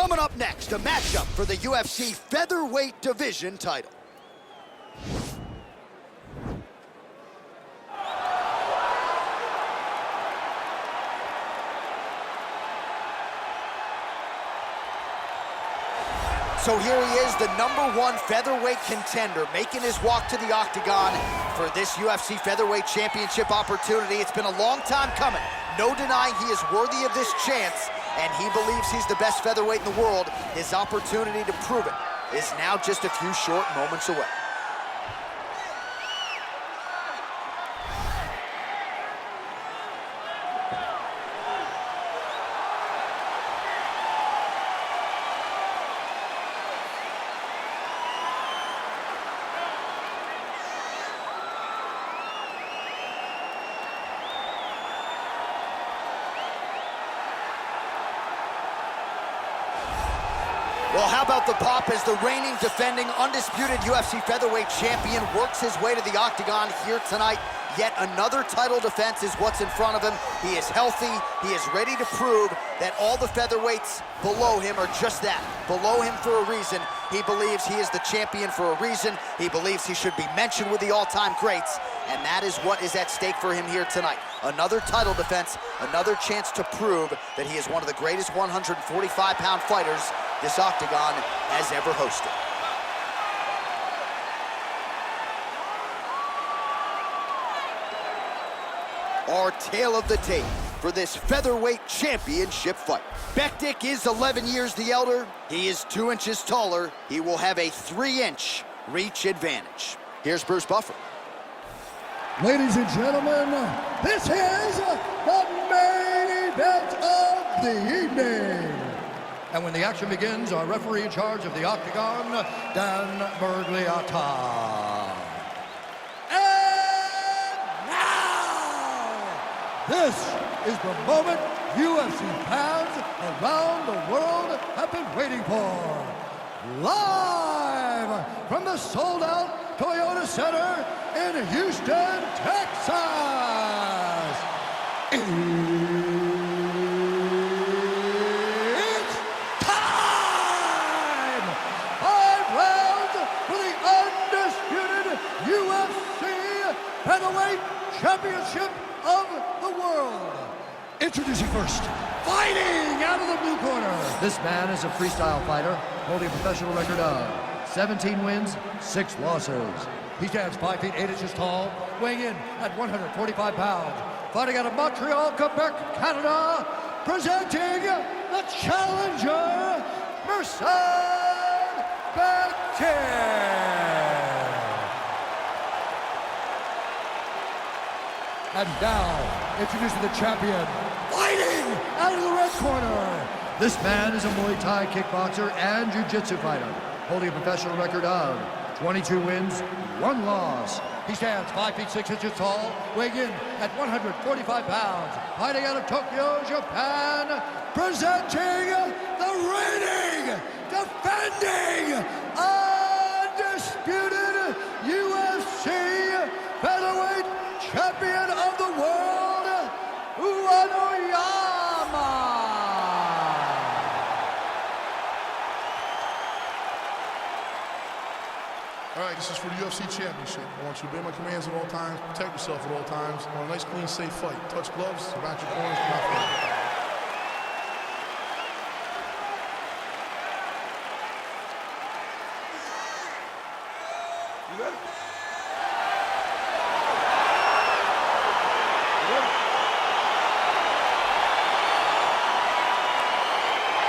Coming up next, a matchup for the UFC featherweight division title. So here he is, the #1 featherweight contender, making his walk to the octagon for this UFC featherweight championship opportunity. It's been a long time coming. No denying he is worthy of this chance, and he believes he's the best featherweight in the world. His opportunity to prove it is now just a few short moments away. Well, how about the pop as the reigning, defending, undisputed UFC featherweight champion works his way to the octagon here tonight. Yet another title defense is what's in front of him. He is healthy. He is ready to prove that all the featherweights below him are just that, below him for a reason. He believes he is the champion for a reason. He believes he should be mentioned with the all-time greats, and that is what is at stake for him here tonight. Another title defense, another chance to prove that he is one of the greatest 145-pound fighters this octagon has ever hosted. Our tale of the tape for this featherweight championship fight. Bektik is 11 years the elder. He is 2 inches taller. He will have a 3-inch reach advantage. Here's Bruce Buffer. Ladies and gentlemen, this is the main event of the evening. And when the action begins, our referee in charge of the octagon, Dan Bergliata. And now, this is the moment UFC fans around the world have been waiting for. Live from the sold-out Toyota Center in Houston, Texas. It's time! 5 rounds for the undisputed UFC Featherweight Championship of the world. Introducing first, fighting out of the blue corner. This man is a freestyle fighter, holding a professional record of 17 wins, 6 losses. He stands 5 feet 8 inches tall, weighing in at 145 pounds. Fighting out of Montreal, Quebec, Canada, presenting the challenger, Mirsad Bektik. And now, introducing the champion, fighting out of the red corner. This man is a Muay Thai kickboxer and jiu-jitsu fighter, holding a professional record of 22 wins, 1 loss. He stands 5 feet 6 inches tall, weighing in at 145 pounds. Fighting out of Tokyo, Japan, presenting the reigning, defending, undisputed UFC featherweight champion of the world, Uanoyama. All right, this is for the UFC Championship. I want you to obey my commands at all times, protect yourself at all times. I want a nice, clean, safe fight. Touch gloves, back your corners, not fight. You ready?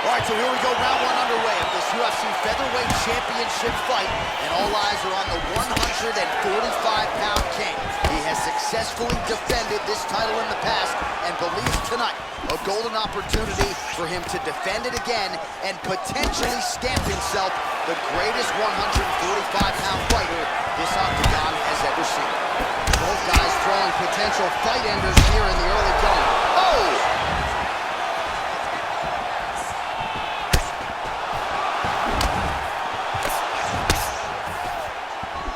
All right, so here we go, round 1 underway of this UFC featherweight championship fight, and all eyes are on the 145-pound king. He has successfully defended this title in the past and believes tonight a golden opportunity for him to defend it again and potentially stamp himself the greatest 145-pound fighter this octagon has ever seen. Both guys throwing potential fight enders here in the early going. Oh!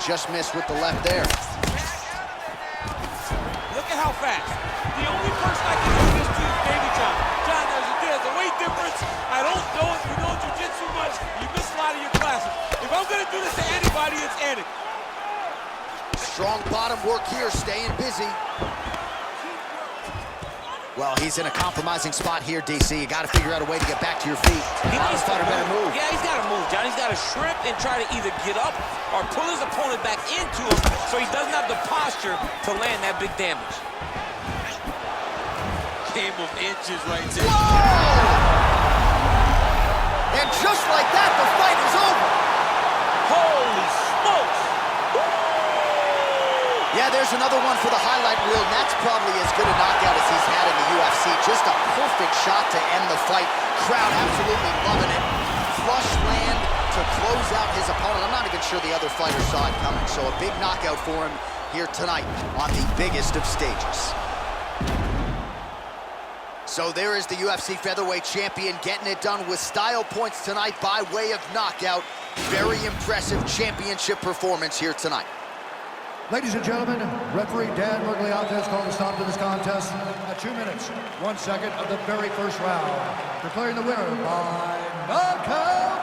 Just missed with the left there. Look at how fast. The only person I can do this to is Baby John. John, there's a weight difference. I don't know if you know jiu-jitsu much. You miss a lot of your classes. If I'm gonna do this to anybody, it's Eddie. Strong bottom work here, staying busy. Well, he's in a compromising spot here, DC. You got to figure out a way to get back to your feet. Honest fighter better move. Yeah, he's got to move, John. He's got to shrimp and try to either get up or pull his opponent back into him so he doesn't have the posture to land that big damage. Game of inches right there. Whoa! And just like that, the fight is over. Holy smokes! Yeah, there's another one for the highlight reel, and that's probably as good a knockout as he's had in the UFC. Just a perfect shot to end the fight. Crowd absolutely loving it. Flush land to close out his opponent. I'm not even sure the other fighter saw it coming, so a big knockout for him here tonight on the biggest of stages. So there is the UFC featherweight champion getting it done with style points tonight by way of knockout. Very impressive championship performance here tonight. Ladies and gentlemen, referee Dan Mergliata has called a stop to this contest at 2 minutes, 1 second of the very first round, declaring the winner by knockout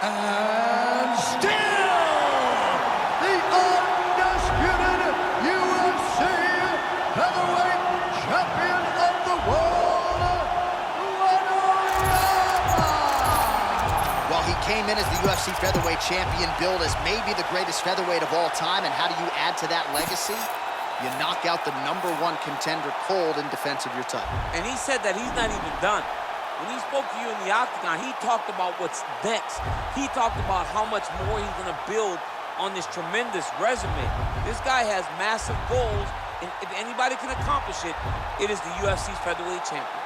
and still the undisputed UFC featherweight champion of the world, Well, he came in as the UFC featherweight champion, billed as maybe the greatest featherweight of all time, and how do you add to that legacy? You knock out the #1 contender cold in defense of your title. And he said that he's not even done. When he spoke to you in the octagon, he talked about what's next. He talked about how much more he's gonna build on this tremendous resume. This guy has massive goals, and if anybody can accomplish it, it is the UFC's featherweight champion.